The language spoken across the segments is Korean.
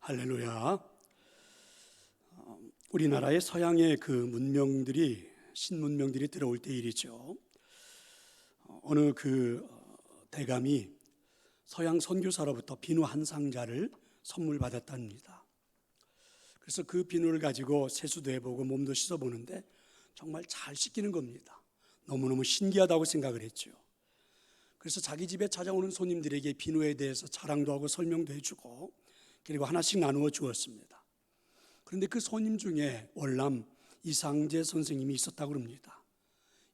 할렐루야. 우리나라의 서양의 그 문명들이 신문명들이 들어올 때 일이죠. 어느 그 대감이 서양 선교사로부터 비누 한 상자를 선물 받았답니다. 그래서 그 비누를 가지고 세수도 해보고 몸도 씻어보는데 정말 잘 씻기는 겁니다. 너무너무 신기하다고 생각을 했죠. 그래서 자기 집에 찾아오는 손님들에게 비누에 대해서 자랑도 하고 설명도 해주고 그리고 하나씩 나누어 주었습니다. 그런데 그 손님 중에 월남 이상재 선생님이 있었다고 합니다.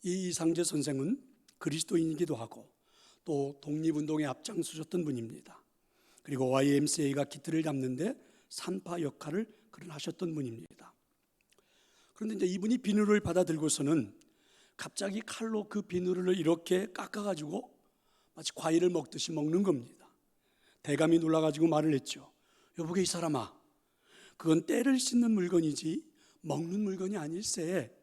이 이상재 선생은 그리스도인이기도 하고 또 독립운동에 앞장서셨던 분입니다. 그리고 YMCA가 기틀을 잡는데 산파 역할을 하셨던 분입니다. 그런데 이제 이분이 비누를 받아 들고서는 갑자기 칼로 그 비누를 이렇게 깎아가지고 마치 과일을 먹듯이 먹는 겁니다. 대감이 놀라가지고 말을 했죠. 여보게 이 사람아, 그건 때를 씻는 물건이지 먹는 물건이 아닐세.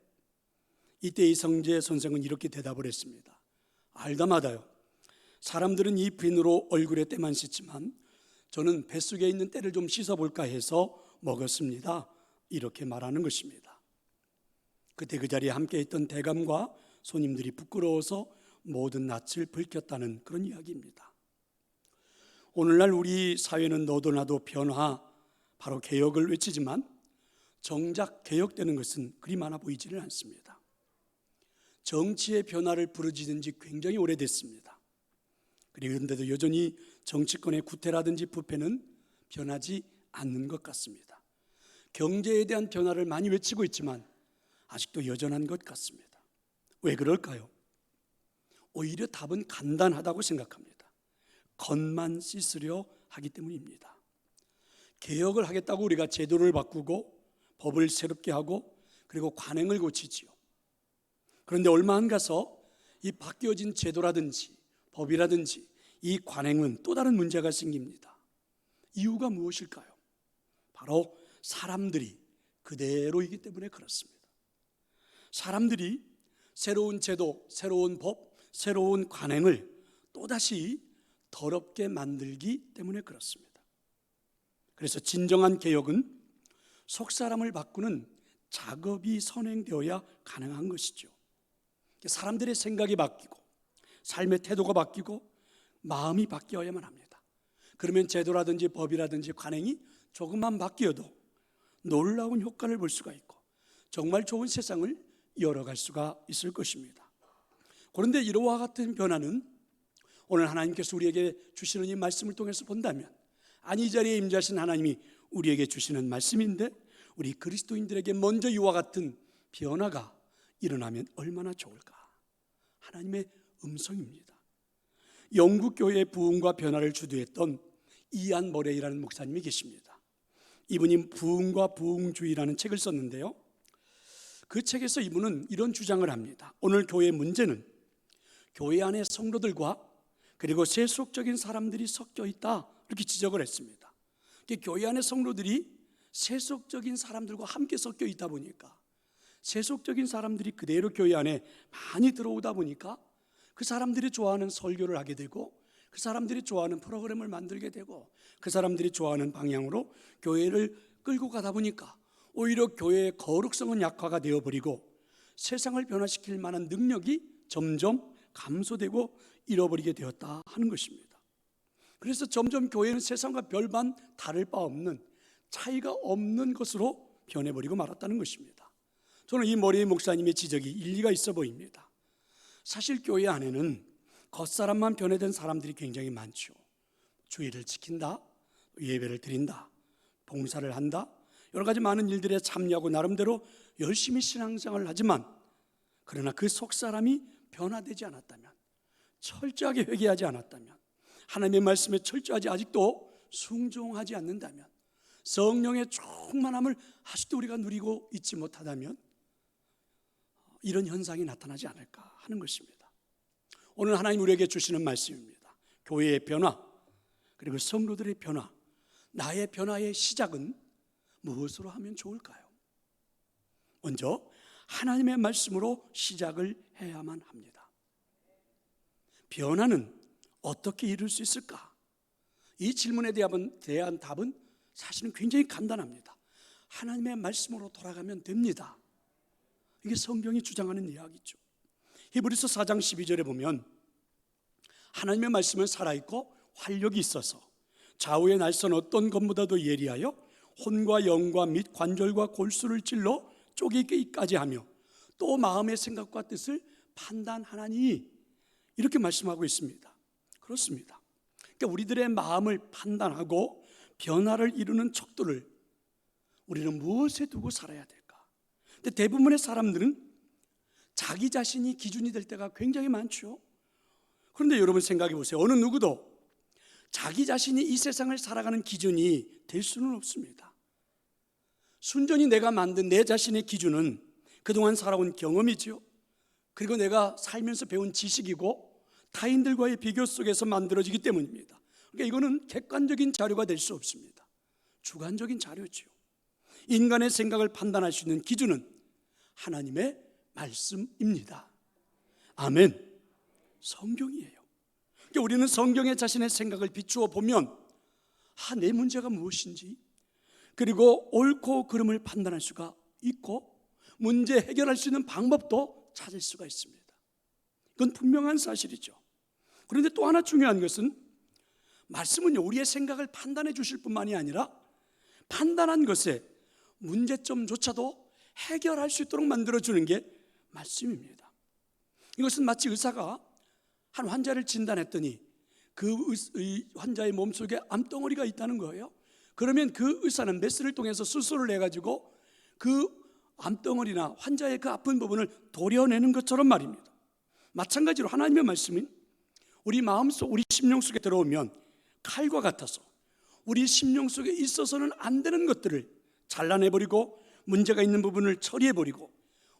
이때 이성재 선생은 이렇게 대답을 했습니다. 알다마다요. 사람들은 이 비누로 얼굴에 때만 씻지만 저는 뱃속에 있는 때를 좀 씻어볼까 해서 먹었습니다. 이렇게 말하는 것입니다. 그때 그 자리에 함께 있던 대감과 손님들이 부끄러워서 모든 낯을 붉혔다는 그런 이야기입니다. 오늘날 우리 사회는 너도 나도 변화, 바로 개혁을 외치지만 정작 개혁되는 것은 그리 많아 보이지는 않습니다. 정치의 변화를 부르짖은 지 굉장히 오래됐습니다. 그런데도 여전히 정치권의 구태라든지 부패는 변하지 않는 것 같습니다. 경제에 대한 변화를 많이 외치고 있지만 아직도 여전한 것 같습니다. 왜 그럴까요? 오히려 답은 간단하다고 생각합니다. 겉만 씻으려 하기 때문입니다. 개혁을 하겠다고 우리가 제도를 바꾸고 법을 새롭게 하고 그리고 관행을 고치지요. 그런데 얼마 안 가서 이 바뀌어진 제도라든지 법이라든지 이 관행은 또 다른 문제가 생깁니다. 이유가 무엇일까요? 바로 사람들이 그대로이기 때문에 그렇습니다. 사람들이 새로운 제도, 새로운 법, 새로운 관행을 또다시 더럽게 만들기 때문에 그렇습니다. 그래서 진정한 개혁은 속사람을 바꾸는 작업이 선행되어야 가능한 것이죠. 사람들의 생각이 바뀌고 삶의 태도가 바뀌고 마음이 바뀌어야만 합니다. 그러면 제도라든지 법이라든지 관행이 조금만 바뀌어도 놀라운 효과를 볼 수가 있고 정말 좋은 세상을 열어갈 수가 있을 것입니다. 그런데 이러와 같은 변화는 오늘 하나님께서 우리에게 주시는 이 말씀을 통해서 본다면, 아니 이 자리에 임재하신 하나님이 우리에게 주시는 말씀인데 우리 그리스도인들에게 먼저 이와 같은 변화가 일어나면 얼마나 좋을까? 하나님의 음성입니다. 영국 교회의 부흥과 변화를 주도했던 이안 머레이라는 목사님이 계십니다. 이분이 부흥과 부흥주의라는 책을 썼는데요, 그 책에서 이분은 이런 주장을 합니다. 오늘 교회의 문제는 교회 안에 성도들과 그리고 세속적인 사람들이 섞여 있다, 이렇게 지적을 했습니다. 교회 안에 성도들이 세속적인 사람들과 함께 섞여 있다 보니까 세속적인 사람들이 그대로 교회 안에 많이 들어오다 보니까 그 사람들이 좋아하는 설교를 하게 되고 그 사람들이 좋아하는 프로그램을 만들게 되고 그 사람들이 좋아하는 방향으로 교회를 끌고 가다 보니까 오히려 교회의 거룩성은 약화가 되어버리고 세상을 변화시킬 만한 능력이 점점 감소되고 잃어버리게 되었다 하는 것입니다. 그래서 점점 교회는 세상과 별반 다를 바 없는, 차이가 없는 것으로 변해버리고 말았다는 것입니다. 저는 이 머레이 목사님의 지적이 일리가 있어 보입니다. 사실 교회 안에는 겉사람만 변해된 사람들이 굉장히 많죠. 주의를 지킨다, 예배를 드린다, 봉사를 한다, 여러 가지 많은 일들에 참여하고 나름대로 열심히 신앙생활을 하지만 그러나 그 속사람이 변화되지 않았다면, 철저하게 회개하지 않았다면, 하나님의 말씀에 철저하지 아직도 순종하지 않는다면, 성령의 충만함을 아직도 우리가 누리고 있지 못하다면 이런 현상이 나타나지 않을까 하는 것입니다. 오늘 하나님 우리에게 주시는 말씀입니다. 교회의 변화, 그리고 성도들의 변화, 나의 변화의 시작은 무엇으로 하면 좋을까요? 먼저 하나님의 말씀으로 시작을 해야만 합니다. 변화는 어떻게 이룰 수 있을까? 이 질문에 대한 답은 사실은 굉장히 간단합니다. 하나님의 말씀으로 돌아가면 됩니다. 이게 성경이 주장하는 이야기죠. 히브리서 4장 12절에 보면 하나님의 말씀은 살아있고 활력이 있어서 좌우의 날선 어떤 것보다도 예리하여 혼과 영과 및 관절과 골수를 찔러 쪼개기까지 하며 또 마음의 생각과 뜻을 판단하나니, 이렇게 말씀하고 있습니다. 그렇습니다. 그러니까 우리들의 마음을 판단하고 변화를 이루는 척도를 우리는 무엇에 두고 살아야 될까? 근데 대부분의 사람들은 자기 자신이 기준이 될 때가 굉장히 많죠. 그런데 여러분 생각해 보세요. 어느 누구도 자기 자신이 이 세상을 살아가는 기준이 될 수는 없습니다. 순전히 내가 만든 내 자신의 기준은 그동안 살아온 경험이죠. 그리고 내가 살면서 배운 지식이고 타인들과의 비교 속에서 만들어지기 때문입니다. 그러니까 이거는 객관적인 자료가 될 수 없습니다. 주관적인 자료죠. 인간의 생각을 판단할 수 있는 기준은 하나님의 말씀입니다. 아멘. 성경이에요. 그러니까 우리는 성경에 자신의 생각을 비추어 보면 내 문제가 무엇인지, 그리고 옳고 그름을 판단할 수가 있고 문제 해결할 수 있는 방법도 찾을 수가 있습니다. 그건 분명한 사실이죠. 그런데 또 하나 중요한 것은 말씀은요, 우리의 생각을 판단해 주실 뿐만이 아니라 판단한 것에 문제점조차도 해결할 수 있도록 만들어주는 게 말씀입니다. 이것은 마치 의사가 한 환자를 진단했더니 그 환자의 몸속에 암덩어리가 있다는 거예요. 그러면 그 의사는 메스를 통해서 수술을 해가지고 그 암덩어리나 환자의 그 아픈 부분을 도려내는 것처럼 말입니다. 마찬가지로 하나님의 말씀은 우리 마음속, 우리 심령 속에 들어오면 칼과 같아서 우리 심령 속에 있어서는 안 되는 것들을 잘라내버리고 문제가 있는 부분을 처리해버리고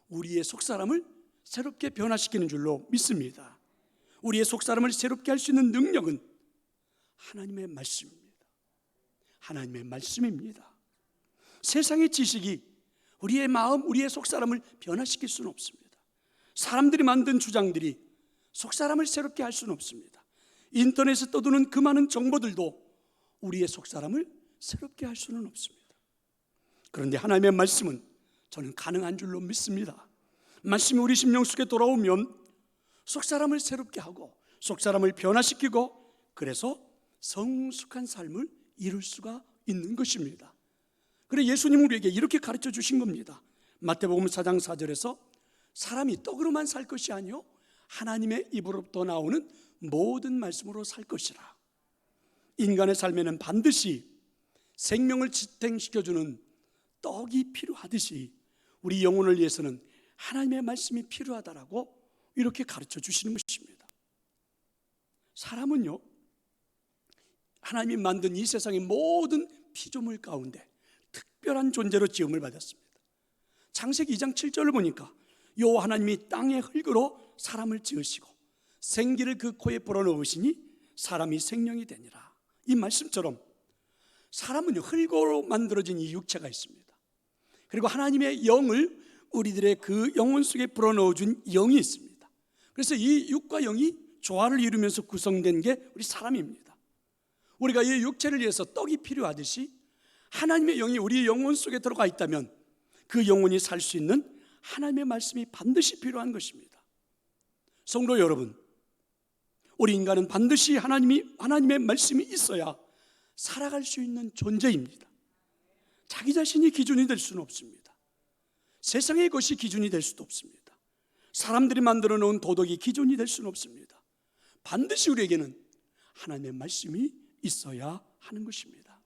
우리의 속사람을 새롭게 변화시키는 줄로 믿습니다. 우리의 속사람을 새롭게 할 수 있는 능력은 하나님의 말씀입니다. 하나님의 말씀입니다. 세상의 지식이 우리의 마음, 우리의 속사람을 변화시킬 수는 없습니다. 사람들이 만든 주장들이 속사람을 새롭게 할 수는 없습니다. 인터넷에 떠도는 그 많은 정보들도 우리의 속사람을 새롭게 할 수는 없습니다. 그런데 하나님의 말씀은 저는 가능한 줄로 믿습니다. 말씀이 우리 심령 속에 돌아오면 속사람을 새롭게 하고 속사람을 변화시키고 그래서 성숙한 삶을 이룰 수가 있는 것입니다. 그래 예수님은 우리에게 이렇게 가르쳐 주신 겁니다. 마태복음 4장 4절에서 사람이 떡으로만 살 것이 아니요 하나님의 입으로부터 나오는 모든 말씀으로 살 것이라. 인간의 삶에는 반드시 생명을 지탱시켜주는 떡이 필요하듯이 우리 영혼을 위해서는 하나님의 말씀이 필요하다라고 이렇게 가르쳐 주시는 것입니다. 사람은요, 하나님이 만든 이 세상의 모든 피조물 가운데 특별한 존재로 지음을 받았습니다. 창세기 2장 7절을 보니까 여호와 하나님이 땅의 흙으로 사람을 지으시고 생기를 그 코에 불어넣으시니 사람이 생명이 되니라. 이 말씀처럼 사람은요, 흙으로 만들어진 이 육체가 있습니다. 그리고 하나님의 영을 우리들의 그 영혼 속에 불어넣어준 영이 있습니다. 그래서 이 육과 영이 조화를 이루면서 구성된 게 우리 사람입니다. 우리가 이 육체를 위해서 떡이 필요하듯이 하나님의 영이 우리 영혼 속에 들어가 있다면 그 영혼이 살 수 있는 하나님의 말씀이 반드시 필요한 것입니다. 성도 여러분, 우리 인간은 반드시 하나님의 말씀이 있어야 살아갈 수 있는 존재입니다. 자기 자신이 기준이 될 수는 없습니다. 세상의 것이 기준이 될 수도 없습니다. 사람들이 만들어 놓은 도덕이 기준이 될 수는 없습니다. 반드시 우리에게는 하나님의 말씀이 있어야 하는 것입니다.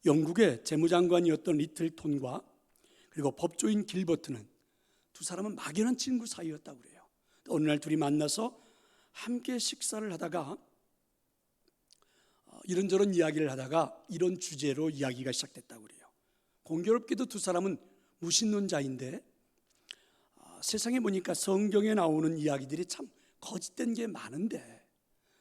영국의 재무장관이었던 리틀톤과 그리고 법조인 길버트는 두 사람은 막연한 친구 사이였다고 그래요. 어느 날 둘이 만나서 함께 식사를 하다가 이런저런 이야기를 하다가 이런 주제로 이야기가 시작됐다고 그래요. 공교롭게도 두 사람은 무신론자인데 세상에 보니까 성경에 나오는 이야기들이 참 거짓된 게 많은데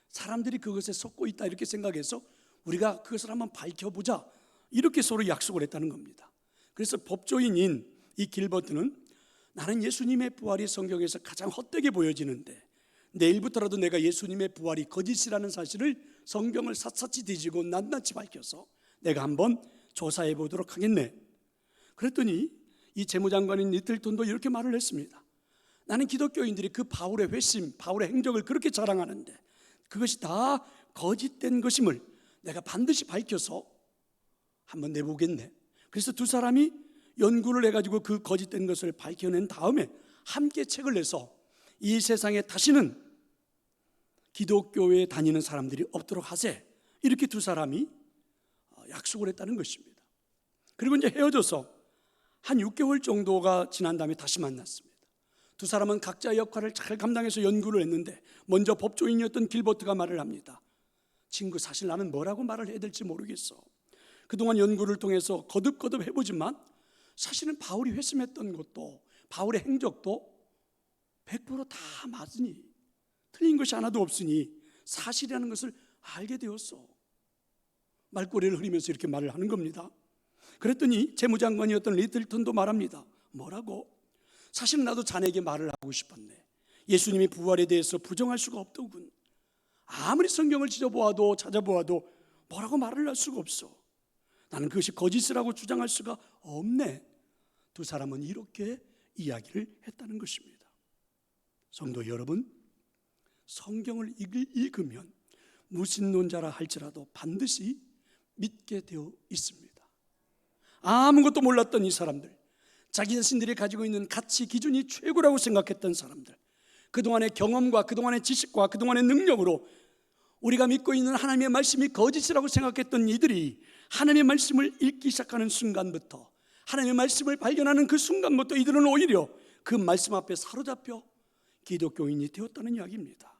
사람들이 그것에 속고 있다 이렇게 생각해서 우리가 그것을 한번 밝혀보자 이렇게 서로 약속을 했다는 겁니다. 그래서 법조인인 이 길버트는 나는 예수님의 부활이 성경에서 가장 헛되게 보여지는데 내일부터라도 내가 예수님의 부활이 거짓이라는 사실을 성경을 샅샅이 뒤지고 낱낱이 밝혀서 내가 한번 조사해 보도록 하겠네. 그랬더니 이 재무장관인 리틀턴도 이렇게 말을 했습니다. 나는 기독교인들이 그 바울의 회심, 바울의 행적을 그렇게 자랑하는데 그것이 다 거짓된 것임을 내가 반드시 밝혀서 한번 내보겠네. 그래서 두 사람이 연구를 해가지고 그 거짓된 것을 밝혀낸 다음에 함께 책을 내서 이 세상에 다시는 기독교에 다니는 사람들이 없도록 하세, 이렇게 두 사람이 약속을 했다는 것입니다. 그리고 이제 헤어져서 한 6개월 정도가 지난 다음에 다시 만났습니다. 두 사람은 각자의 역할을 잘 감당해서 연구를 했는데 먼저 법조인이었던 길버트가 말을 합니다. 친구, 사실 나는 뭐라고 말을 해야 될지 모르겠어. 그동안 연구를 통해서 거듭거듭 해보지만 사실은 바울이 회심했던 것도 바울의 행적도 100%다 맞으니, 틀린 것이 하나도 없으니 사실이라는 것을 알게 되었어. 말꼬리를 흐리면서 이렇게 말을 하는 겁니다. 그랬더니 재무장관이었던 리틀턴도 말합니다. 뭐라고? 사실은 나도 자네에게 말을 하고 싶었네. 예수님이 부활에 대해서 부정할 수가 없더군. 아무리 성경을 찾아보아도 뭐라고 말을 할 수가 없어. 나는 그것이 거짓이라고 주장할 수가 없네. 두 사람은 이렇게 이야기를 했다는 것입니다. 성도 여러분, 성경을 읽으면 무신론자라 할지라도 반드시 믿게 되어 있습니다. 아무것도 몰랐던 이 사람들, 자기 자신들이 가지고 있는 가치 기준이 최고라고 생각했던 사람들, 그동안의 경험과 그동안의 지식과 그동안의 능력으로 우리가 믿고 있는 하나님의 말씀이 거짓이라고 생각했던 이들이 하나님의 말씀을 읽기 시작하는 순간부터, 하나님의 말씀을 발견하는 그 순간부터 이들은 오히려 그 말씀 앞에 사로잡혀 기독교인이 되었다는 이야기입니다.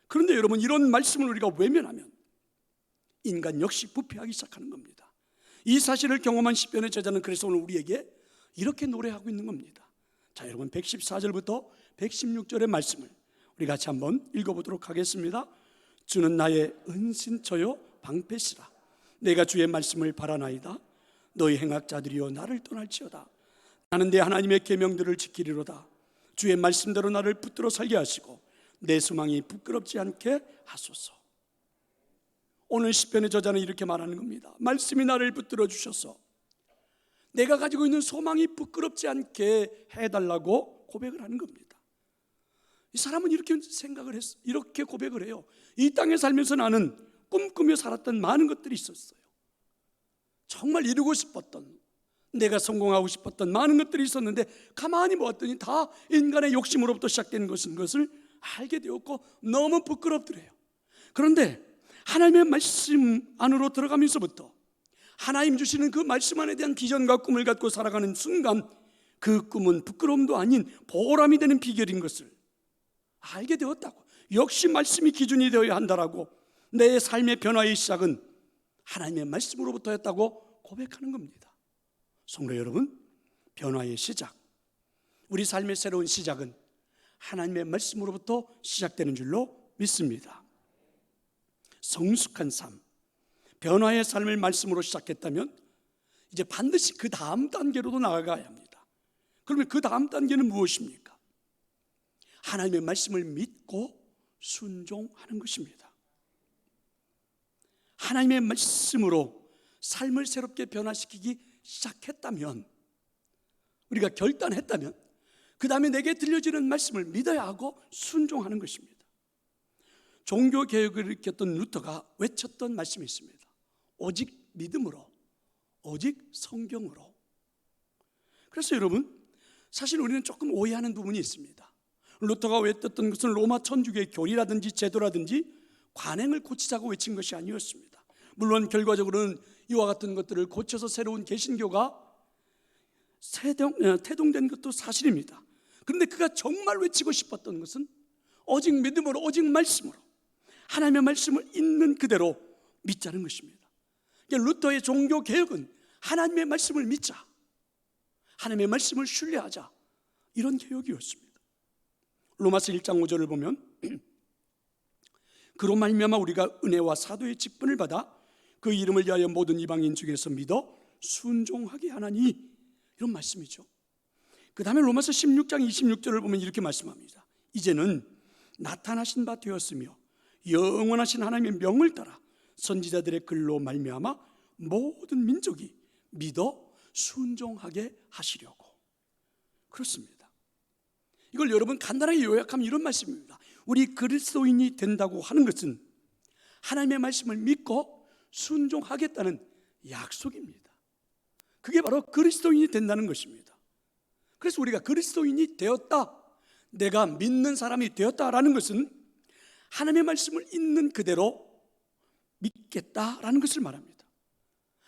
그런데 여러분, 이런 말씀을 우리가 외면하면 인간 역시 부패하기 시작하는 겁니다. 이 사실을 경험한 시편의 저자는 그래서 오늘 우리에게 이렇게 노래하고 있는 겁니다. 자, 여러분 114절부터 116절의 말씀을 우리 같이 한번 읽어보도록 하겠습니다. 주는 나의 은신처요 방패시라. 내가 주의 말씀을 바라나이다. 너희 행악자들이여 나를 떠날지어다. 나는 내 하나님의 계명들을 지키리로다. 주의 말씀대로 나를 붙들어 살게 하시고 내 소망이 부끄럽지 않게 하소서. 오늘 시편의 저자는 이렇게 말하는 겁니다. 말씀이 나를 붙들어 주셔서 내가 가지고 있는 소망이 부끄럽지 않게 해달라고 고백을 하는 겁니다. 이 사람은 이렇게 생각을 했어. 이렇게 고백을 해요. 이 땅에 살면서 나는 꿈꾸며 살았던 많은 것들이 있었어요. 정말 이루고 싶었던, 내가 성공하고 싶었던 많은 것들이 있었는데 가만히 보았더니 다 인간의 욕심으로부터 시작되는 것을 알게 되었고 너무 부끄럽더래요. 그런데 하나님의 말씀 안으로 들어가면서부터 하나님 주시는 그 말씀 안에 대한 비전과 꿈을 갖고 살아가는 순간 그 꿈은 부끄러움도 아닌 보람이 되는 비결인 것을 알게 되었다고. 역시 말씀이 기준이 되어야 한다라고 내 삶의 변화의 시작은 하나님의 말씀으로부터였다고 고백하는 겁니다. 성도 여러분, 변화의 시작, 우리 삶의 새로운 시작은 하나님의 말씀으로부터 시작되는 줄로 믿습니다. 성숙한 삶, 변화의 삶을 말씀으로 시작했다면 이제 반드시 그 다음 단계로도 나아가야 합니다. 그러면 그 다음 단계는 무엇입니까? 하나님의 말씀을 믿고 순종하는 것입니다. 하나님의 말씀으로 삶을 새롭게 변화시키기 시작했다면, 우리가 결단했다면 그 다음에 내게 들려지는 말씀을 믿어야 하고 순종하는 것입니다. 종교개혁을 일으켰던 루터가 외쳤던 말씀이 있습니다. 오직 믿음으로, 오직 성경으로. 그래서 여러분, 사실 우리는 조금 오해하는 부분이 있습니다. 루터가 외쳤던 것은 로마 천주교의 교리라든지 제도라든지 관행을 고치자고 외친 것이 아니었습니다. 물론 결과적으로는 이와 같은 것들을 고쳐서 새로운 개신교가 태동된 것도 사실입니다. 그런데 그가 정말 외치고 싶었던 것은 오직 믿음으로, 오직 말씀으로, 하나님의 말씀을 있는 그대로 믿자는 것입니다. 루터의 종교개혁은 하나님의 말씀을 믿자, 하나님의 말씀을 신뢰하자, 이런 개혁이었습니다. 로마서 1장 5절을 보면 그로 말미암아 우리가 은혜와 사도의 직분을 받아 그 이름을 위하여 모든 이방인 중에서 믿어 순종하게 하나니, 이런 말씀이죠. 그 다음에 로마서 16장 26절을 보면 이렇게 말씀합니다. 이제는 나타나신 바 되었으며 영원하신 하나님의 명을 따라 선지자들의 글로 말미암아 모든 민족이 믿어 순종하게 하시려고. 그렇습니다. 이걸 여러분 간단하게 요약하면 이런 말씀입니다. 우리 그리스도인이 된다고 하는 것은 하나님의 말씀을 믿고 순종하겠다는 약속입니다. 그게 바로 그리스도인이 된다는 것입니다. 그래서 우리가 그리스도인이 되었다, 내가 믿는 사람이 되었다라는 것은 하나님의 말씀을 있는 그대로 믿겠다라는 것을 말합니다.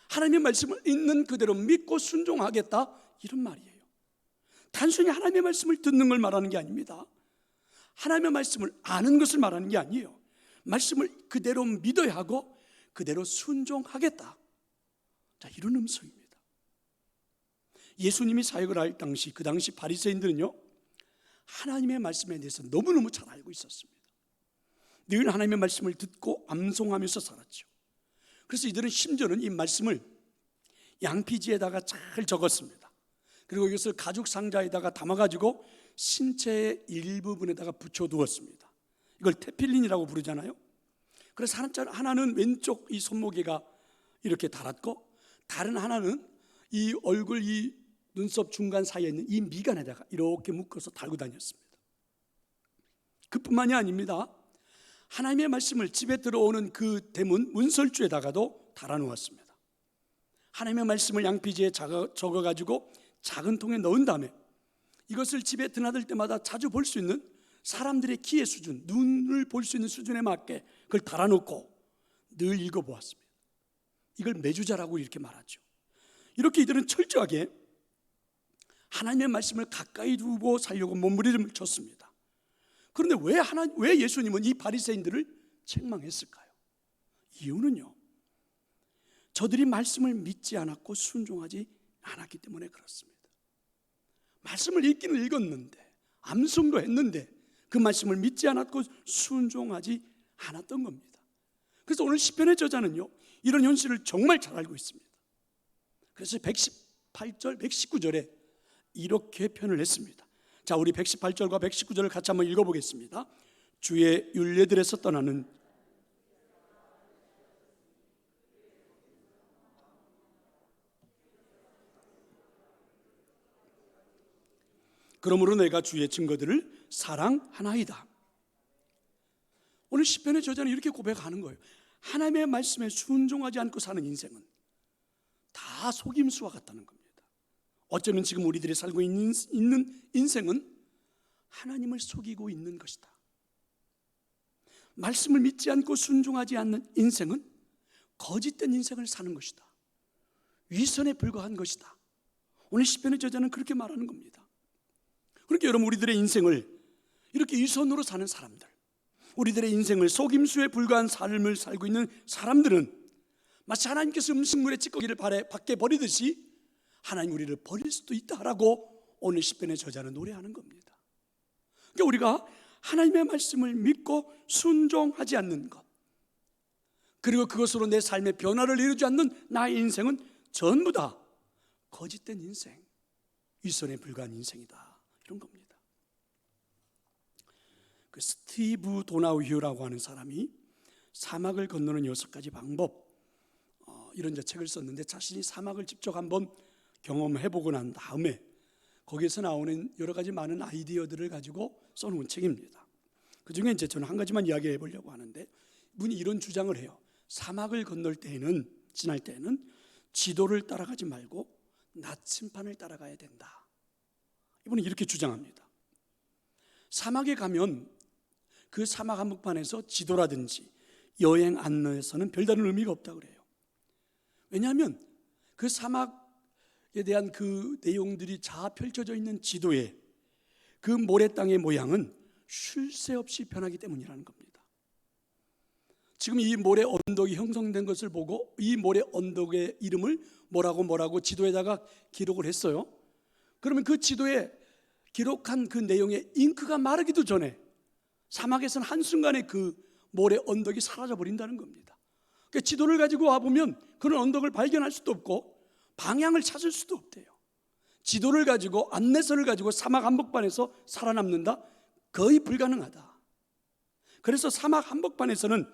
하나님의 말씀을 있는 그대로 믿고 순종하겠다, 이런 말이에요. 단순히 하나님의 말씀을 듣는 걸 말하는 게 아닙니다. 하나님의 말씀을 아는 것을 말하는 게 아니에요. 말씀을 그대로 믿어야 하고 그대로 순종하겠다. 자, 이런 음성입니다. 예수님이 사역을 할 당시, 그 당시 바리새인들은요, 하나님의 말씀에 대해서 너무너무 잘 알고 있었습니다. 늘 하나님의 말씀을 듣고 암송하면서 살았죠. 그래서 이들은 심지어는 이 말씀을 양피지에다가 잘 적었습니다. 그리고 이것을 가죽 상자에다가 담아가지고 신체의 일부분에다가 붙여두었습니다. 이걸 테필린이라고 부르잖아요. 그래서 하나는 왼쪽 이 손목에가 이렇게 달았고, 다른 하나는 이 얼굴, 이 눈썹 중간 사이에 있는 이 미간에다가 이렇게 묶어서 달고 다녔습니다. 그뿐만이 아닙니다. 하나님의 말씀을 집에 들어오는 그 대문 문설주에다가도 달아놓았습니다. 하나님의 말씀을 양피지에 적어가지고 작은 통에 넣은 다음에 이것을 집에 드나들 때마다 자주 볼 수 있는 사람들의 키의 수준, 눈을 볼 수 있는 수준에 맞게 그걸 달아놓고 늘 읽어보았습니다. 이걸 매주자라고 이렇게 말하죠. 이렇게 이들은 철저하게 하나님의 말씀을 가까이 두고 살려고 몸부림을 쳤습니다. 그런데 왜 예수님은 이 바리새인들을 책망했을까요? 이유는요, 저들이 말씀을 믿지 않았고 순종하지 않았기 때문에 그렇습니다. 말씀을 읽기는 읽었는데, 암송도 했는데 그 말씀을 믿지 않았고 순종하지 않았던 겁니다. 그래서 오늘 시편의 저자는요, 이런 현실을 정말 잘 알고 있습니다. 그래서 118절, 119절에 이렇게 표현을 했습니다. 자, 우리 118절과 119절을 같이 한번 읽어보겠습니다. 주의 율례들에서 떠나는 그러므로 내가 주의 증거들을 사랑하나이다. 오늘 시편의 저자는 이렇게 고백하는 거예요. 하나님의 말씀에 순종하지 않고 사는 인생은 다 속임수와 같다는 겁니다. 어쩌면 지금 우리들이 살고 있는 인생은 하나님을 속이고 있는 것이다. 말씀을 믿지 않고 순종하지 않는 인생은 거짓된 인생을 사는 것이다. 위선에 불과한 것이다. 오늘 시편의 저자는 그렇게 말하는 겁니다. 그렇게 여러분, 우리들의 인생을 이렇게 위선으로 사는 사람들, 우리들의 인생을 속임수에 불과한 삶을 살고 있는 사람들은 마치 하나님께서 음식물에 찌꺼기를 밖에 버리듯이 하나님 우리를 버릴 수도 있다라고 오늘 시편의 저자는 노래하는 겁니다. 그러니까 우리가 하나님의 말씀을 믿고 순종하지 않는 것, 그리고 그것으로 내 삶의 변화를 이루지 않는 나의 인생은 전부 다 거짓된 인생, 위선에 불과한 인생이다, 이런 겁니다. 그 스티브 도나우휴라고 하는 사람이 사막을 건너는 6가지 방법, 이런 책을 썼는데, 자신이 사막을 직접 한번 경험해보고 난 다음에 거기에서 나오는 여러 가지 많은 아이디어들을 가지고 써놓은 책입니다. 그 중에 이제 저는 한 가지만 이야기해 보려고 하는데, 이분이 이런 주장을 해요. 사막을 지날 때에는 지도를 따라가지 말고 나침판을 따라가야 된다. 이분은 이렇게 주장합니다. 사막에 가면 그 사막 한복판에서 지도라든지 여행 안내에서는 별다른 의미가 없다고 그래요. 왜냐하면 그 사막에 대한 그 내용들이 다 펼쳐져 있는 지도에 그 모래 땅의 모양은 쉴 새 없이 변하기 때문이라는 겁니다. 지금 이 모래 언덕이 형성된 것을 보고 이 모래 언덕의 이름을 뭐라고 지도에다가 기록을 했어요. 그러면 그 지도에 기록한 그 내용의 잉크가 마르기도 전에 사막에서는 한순간에 그 모래 언덕이 사라져 버린다는 겁니다. 그러니까 지도를 가지고 와보면 그런 언덕을 발견할 수도 없고 방향을 찾을 수도 없대요. 지도를 가지고, 안내서를 가지고 사막 한복판에서 살아남는다? 거의 불가능하다. 그래서 사막 한복판에서는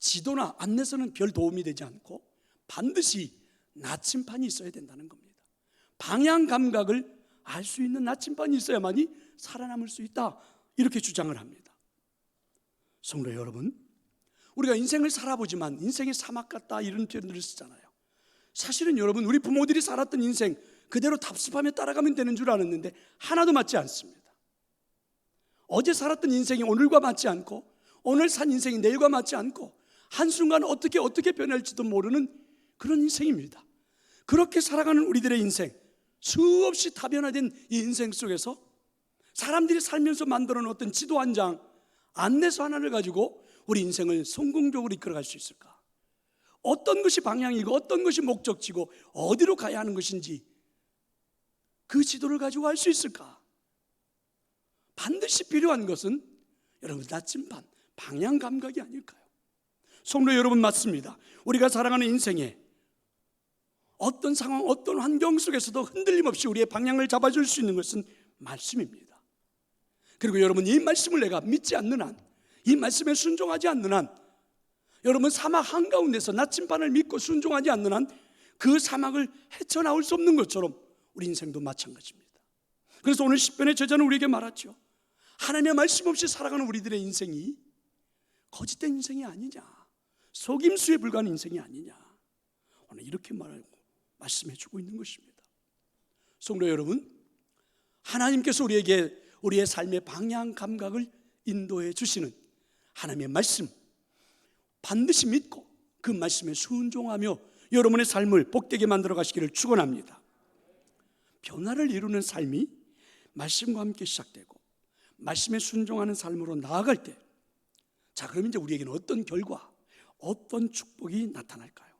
지도나 안내서는 별 도움이 되지 않고 반드시 나침반이 있어야 된다는 겁니다. 방향 감각을 알 수 있는 나침반이 있어야만이 살아남을 수 있다, 이렇게 주장을 합니다. 성도 여러분, 우리가 인생을 살아보지만 인생이 사막 같다, 이런 표현들을 쓰잖아요. 사실은 여러분, 우리 부모들이 살았던 인생 그대로 답습하며 따라가면 되는 줄 알았는데 하나도 맞지 않습니다. 어제 살았던 인생이 오늘과 맞지 않고, 오늘 산 인생이 내일과 맞지 않고, 한순간 어떻게 변할지도 모르는 그런 인생입니다. 그렇게 살아가는 우리들의 인생, 수없이 다변화된 이 인생 속에서 사람들이 살면서 만들어 놓았던 지도 한 장, 안내서 하나를 가지고 우리 인생을 성공적으로 이끌어갈 수 있을까? 어떤 것이 방향이고 어떤 것이 목적지고 어디로 가야 하는 것인지 그 지도를 가지고 알 수 있을까? 반드시 필요한 것은 여러분, 나침반, 방향 감각이 아닐까요? 성도 여러분, 맞습니다. 우리가 살아가는 인생에 어떤 상황, 어떤 환경 속에서도 흔들림 없이 우리의 방향을 잡아줄 수 있는 것은 말씀입니다. 그리고 여러분, 이 말씀을 내가 믿지 않는 한, 이 말씀에 순종하지 않는 한, 여러분, 사막 한가운데서 나침반을 믿고 순종하지 않는 한 그 사막을 헤쳐나올 수 없는 것처럼 우리 인생도 마찬가지입니다. 그래서 오늘 시편의 저자는 우리에게 말하죠. 하나님의 말씀 없이 살아가는 우리들의 인생이 거짓된 인생이 아니냐, 속임수에 불과한 인생이 아니냐, 오늘 이렇게 말씀해 주고 있는 것입니다. 성도 여러분, 하나님께서 우리에게 우리의 삶의 방향 감각을 인도해 주시는 하나님의 말씀 반드시 믿고 그 말씀에 순종하며 여러분의 삶을 복되게 만들어 가시기를 축원합니다. 변화를 이루는 삶이 말씀과 함께 시작되고 말씀에 순종하는 삶으로 나아갈 때, 자, 그럼 이제 우리에게는 어떤 결과, 어떤 축복이 나타날까요?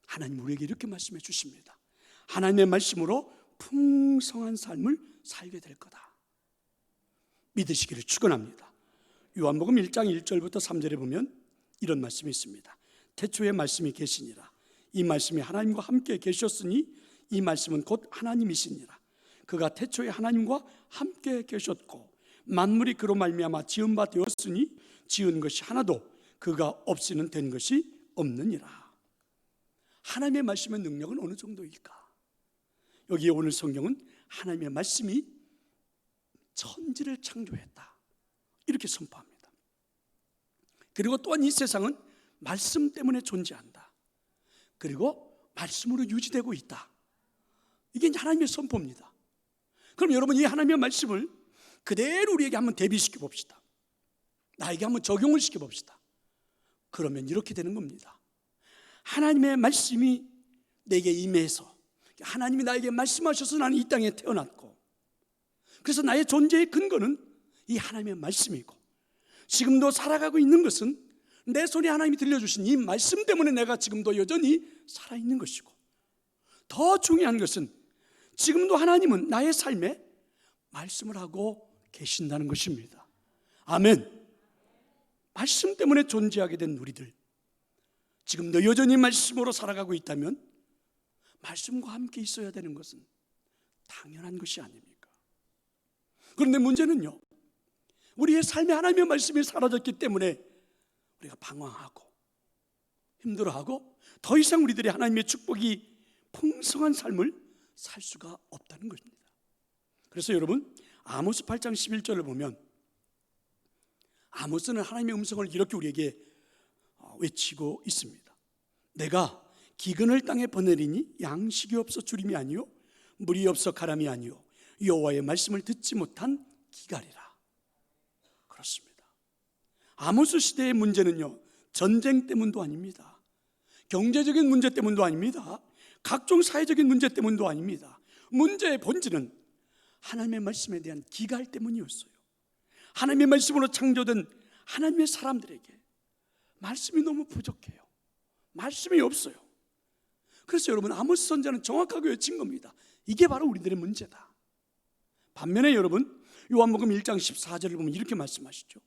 하나님 우리에게 이렇게 말씀해 주십니다. 하나님의 말씀으로 풍성한 삶을 살게 될 거다, 믿으시기를 축원합니다. 요한복음 1장 1절부터 3절에 보면 이런 말씀이 있습니다. 태초에 말씀이 계시니라. 이 말씀이 하나님과 함께 계셨으니 이 말씀은 곧 하나님이시니라. 그가 태초에 하나님과 함께 계셨고 만물이 그로 말미암아 지은 바 되었으니 지은 것이 하나도 그가 없이는 된 것이 없느니라. 하나님의 말씀의 능력은 어느 정도일까? 여기에 오늘 성경은 하나님의 말씀이 천지를 창조했다, 이렇게 선포합니다. 그리고 또한 이 세상은 말씀 때문에 존재한다, 그리고 말씀으로 유지되고 있다, 이게 하나님의 선포입니다. 그럼 여러분, 이 하나님의 말씀을 그대로 우리에게 한번 대비시켜 봅시다. 나에게 한번 적용을 시켜 봅시다. 그러면 이렇게 되는 겁니다. 하나님의 말씀이 내게 임해서, 하나님이 나에게 말씀하셔서 나는 이 땅에 태어났고, 그래서 나의 존재의 근거는 이 하나님의 말씀이고, 지금도 살아가고 있는 것은 내 손에 하나님이 들려주신 이 말씀 때문에 내가 지금도 여전히 살아있는 것이고, 더 중요한 것은 지금도 하나님은 나의 삶에 말씀을 하고 계신다는 것입니다. 아멘. 말씀 때문에 존재하게 된 우리들, 지금도 여전히 말씀으로 살아가고 있다면 말씀과 함께 있어야 되는 것은 당연한 것이 아닙니까? 그런데 문제는요, 우리의 삶에 하나님의 말씀이 사라졌기 때문에 우리가 방황하고 힘들어하고 더 이상 우리들이 하나님의 축복이 풍성한 삶을 살 수가 없다는 것입니다. 그래서 여러분, 아모스 8장 11절을 보면 아모스는 하나님의 음성을 이렇게 우리에게 외치고 있습니다. 내가 기근을 땅에 보내리니 양식이 없어 주림이 아니요 물이 없어 가람이 아니요 여호와의 말씀을 듣지 못한 기갈이라. 그렇습니다. 아모스 시대의 문제는요, 전쟁 때문도 아닙니다. 경제적인 문제 때문도 아닙니다. 각종 사회적인 문제 때문도 아닙니다. 문제의 본질은 하나님의 말씀에 대한 기갈 때문이었어요. 하나님의 말씀으로 창조된 하나님의 사람들에게 말씀이 너무 부족해요. 말씀이 없어요. 그래서 여러분, 아모스 선지자는 정확하게 외친 겁니다. 이게 바로 우리들의 문제다. 반면에 여러분, 요한복음 1장 14절을 보면 이렇게 말씀하시죠.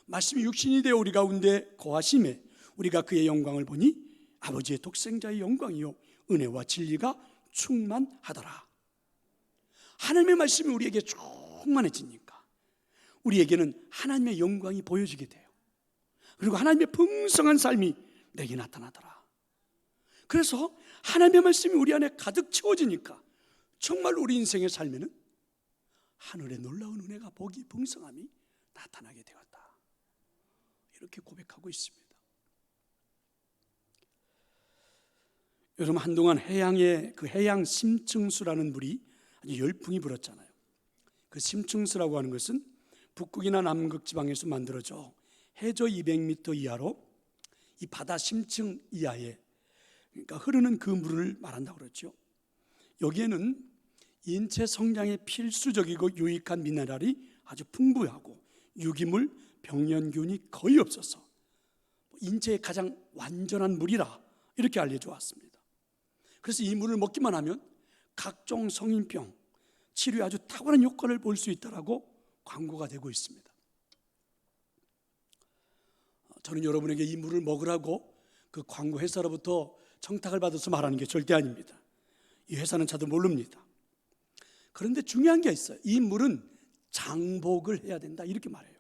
말씀이 육신이 되어 우리 가운데 거하심에 우리가 그의 영광을 보니 아버지의 독생자의 영광이요 은혜와 진리가 충만하더라. 하나님의 말씀이 우리에게 충만해지니까 우리에게는 하나님의 영광이 보여지게 돼요. 그리고 하나님의 풍성한 삶이 내게 나타나더라. 그래서 하나님의 말씀이 우리 안에 가득 채워지니까 정말 우리 인생의 삶에는 하늘의 놀라운 은혜가, 복이, 풍성함이 나타나게 되었다. 이렇게 고백하고 있습니다. 여러분, 한동안 해양에 그 해양 심층수라는 물이 아주 열풍이 불었잖아요. 그 심층수라고 하는 것은 북극이나 남극 지방에서 만들어져 해저 200m 이하로 이 바다 심층 이하에, 그러니까 흐르는 그 물을 말한다고 그러죠. 여기에는 인체 성장에 필수적이고 유익한 미네랄이 아주 풍부하고 유기물, 병연균이 거의 없어서 인체에 가장 완전한 물이라 이렇게 알려져 왔습니다. 그래서 이 물을 먹기만 하면 각종 성인병 치료에 아주 탁월한 효과를 볼 수 있다라고 광고가 되고 있습니다. 저는 여러분에게 이 물을 먹으라고 그 광고 회사로부터 청탁을 받아서 말하는 게 절대 아닙니다. 이 회사는 저도 모릅니다. 그런데 중요한 게 있어요. 이 물은 장복을 해야 된다 이렇게 말해요.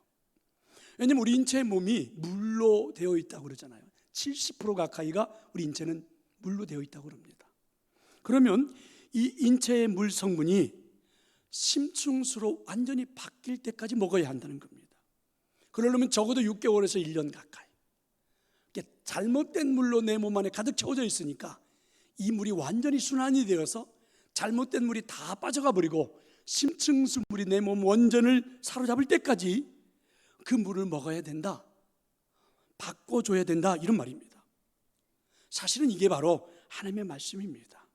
왜냐하면 우리 인체의 몸이 물로 되어 있다고 그러잖아요. 70% 가까이가 우리 인체는 물로 되어 있다고 그럽니다. 그러면 이 인체의 물 성분이 심층수로 완전히 바뀔 때까지 먹어야 한다는 겁니다. 그러려면 적어도 6개월에서 1년 가까이. 잘못된 물로 내 몸 안에 가득 채워져 있으니까 이 물이 완전히 순환이 되어서 잘못된 물이 다 빠져가 버리고 심층수 물이 내 몸 원전을 사로잡을 때까지 그 물을 먹어야 된다, 바꿔줘야 된다, 이런 말입니다. 사실은 이게 바로 하나님의 말씀입니다.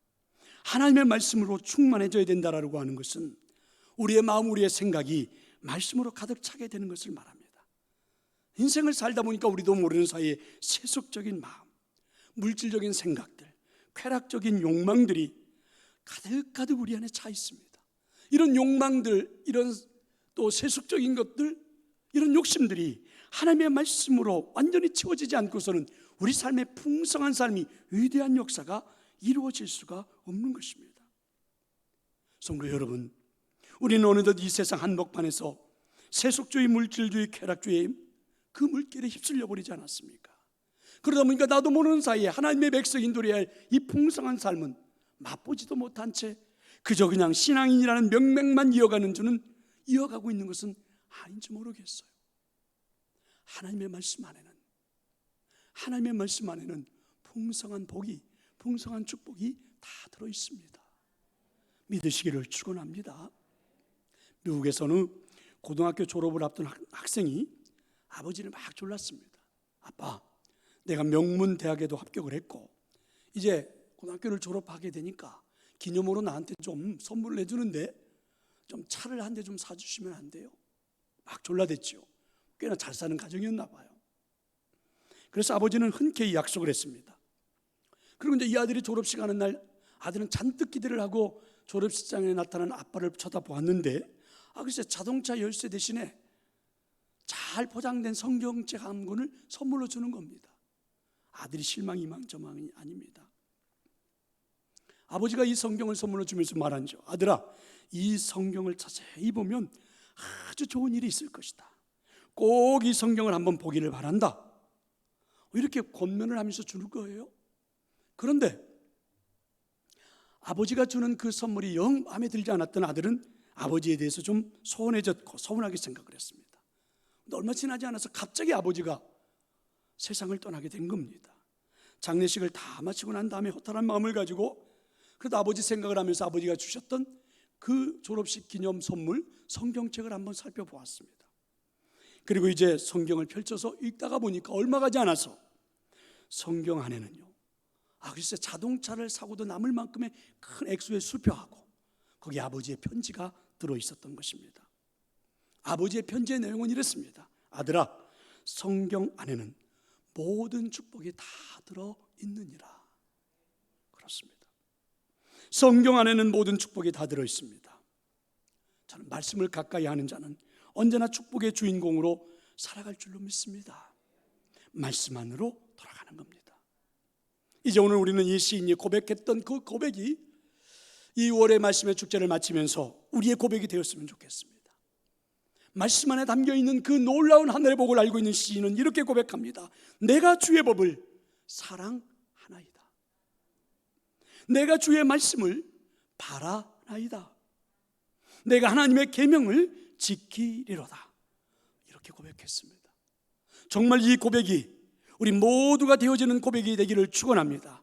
하나님의 말씀으로 충만해져야 된다라고 하는 것은 우리의 마음, 우리의 생각이 말씀으로 가득 차게 되는 것을 말합니다. 인생을 살다 보니까 우리도 모르는 사이에 세속적인 마음, 물질적인 생각들, 쾌락적인 욕망들이 가득가득 우리 안에 차 있습니다. 이런 욕망들, 이런 또 세속적인 것들, 이런 욕심들이 하나님의 말씀으로 완전히 채워지지 않고서는 우리 삶의 풍성한 삶이, 위대한 역사가 이루어질 수가 없는 것입니다. 성도 여러분, 우리는 어느덧 이 세상 한복판에서 세속주의, 물질주의, 쾌락주의 그 물길에 휩쓸려 버리지 않았습니까? 그러다 보니까 나도 모르는 사이에 하나님의 백성인들이 할 이 풍성한 삶은 맛보지도 못한 채 그저 그냥 신앙인이라는 명맥만 이어가는 줄은 이어가고 있는 것은 아닌지 모르겠어요. 하나님의 말씀 안에는 풍성한 복이, 풍성한 축복이 다 들어 있습니다. 믿으시기를 축원합니다. 미국에서는 고등학교 졸업을 앞둔 학생이 아버지를 막 졸랐습니다. 아빠, 내가 명문 대학에도 합격을 했고 이제 고등학교를 졸업하게 되니까 기념으로 나한테 좀 선물을 해주는데 좀 차를 한 대 좀 사주시면 안 돼요? 막 졸라댔죠. 꽤나 잘 사는 가정이었나 봐요. 그래서 아버지는 흔쾌히 약속을 했습니다. 그리고 이제 이 아들이 졸업식 하는 날 아들은 잔뜩 기대를 하고 졸업식장에 나타난 아빠를 쳐다보았는데 글쎄 자동차 열쇠 대신에 잘 포장된 성경책 한 권을 선물로 주는 겁니다. 아들이 실망, 이망저망이 아닙니다. 아버지가 이 성경을 선물로 주면서 말하죠. 아들아, 이 성경을 자세히 보면 아주 좋은 일이 있을 것이다. 꼭 이 성경을 한번 보기를 바란다. 이렇게 권면을 하면서 주는 거예요. 그런데 아버지가 주는 그 선물이 영 마음에 들지 않았던 아들은 아버지에 대해서 좀 소원해졌고 서운하게 생각을 했습니다. 근데 얼마 지나지 않아서 갑자기 아버지가 세상을 떠나게 된 겁니다. 장례식을 다 마치고 난 다음에 허탈한 마음을 가지고 그래도 아버지 생각을 하면서 아버지가 주셨던 그 졸업식 기념 선물 성경책을 한번 살펴보았습니다. 그리고 이제 성경을 펼쳐서 읽다가 보니까 얼마 가지 않아서 성경 안에는요, 글쎄 자동차를 사고도 남을 만큼의 큰 액수의 수표하고 거기 아버지의 편지가 들어있었던 것입니다. 아버지의 편지의 내용은 이랬습니다. 아들아, 성경 안에는 모든 축복이 다 들어있느니라. 그렇습니다. 성경 안에는 모든 축복이 다 들어있습니다. 저는 말씀을 가까이 하는 자는 언제나 축복의 주인공으로 살아갈 줄로 믿습니다. 말씀 안으로 돌아가는 겁니다. 이제 오늘 우리는 이 시인이 고백했던 그 고백이 이 6월의 말씀의 축제를 마치면서 우리의 고백이 되었으면 좋겠습니다. 말씀 안에 담겨있는 그 놀라운 하늘의 복을 알고 있는 시인은 이렇게 고백합니다. 내가 주의 법을 사랑하나이다. 내가 주의 말씀을 바라나이다. 내가 하나님의 계명을 지키리로다. 이렇게 고백했습니다. 정말 이 고백이 우리 모두가 되어지는 고백이 되기를 축원합니다.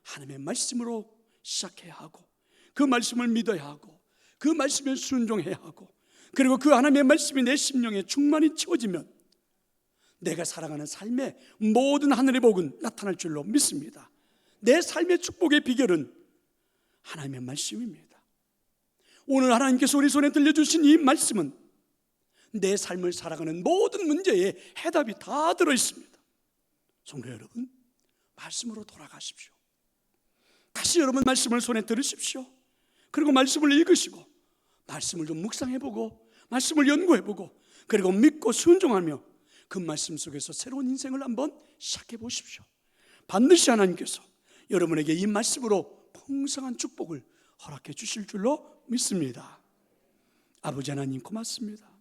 하나님의 말씀으로 시작해야 하고, 그 말씀을 믿어야 하고, 그 말씀에 순종해야 하고, 그리고 그 하나님의 말씀이 내 심령에 충만히 채워지면 내가 살아가는 삶의 모든 하늘의 복은 나타날 줄로 믿습니다. 내 삶의 축복의 비결은 하나님의 말씀입니다. 오늘 하나님께서 우리 손에 들려주신 이 말씀은 내 삶을 살아가는 모든 문제에 해답이 다 들어있습니다. 성도 여러분, 말씀으로 돌아가십시오. 다시 여러분 말씀을 손에 들으십시오. 그리고 말씀을 읽으시고, 말씀을 좀 묵상해보고, 말씀을 연구해보고, 그리고 믿고 순종하며 그 말씀 속에서 새로운 인생을 한번 시작해 보십시오. 반드시 하나님께서 여러분에게 이 말씀으로 풍성한 축복을 허락해 주실 줄로 믿습니다. 아버지 하나님, 고맙습니다.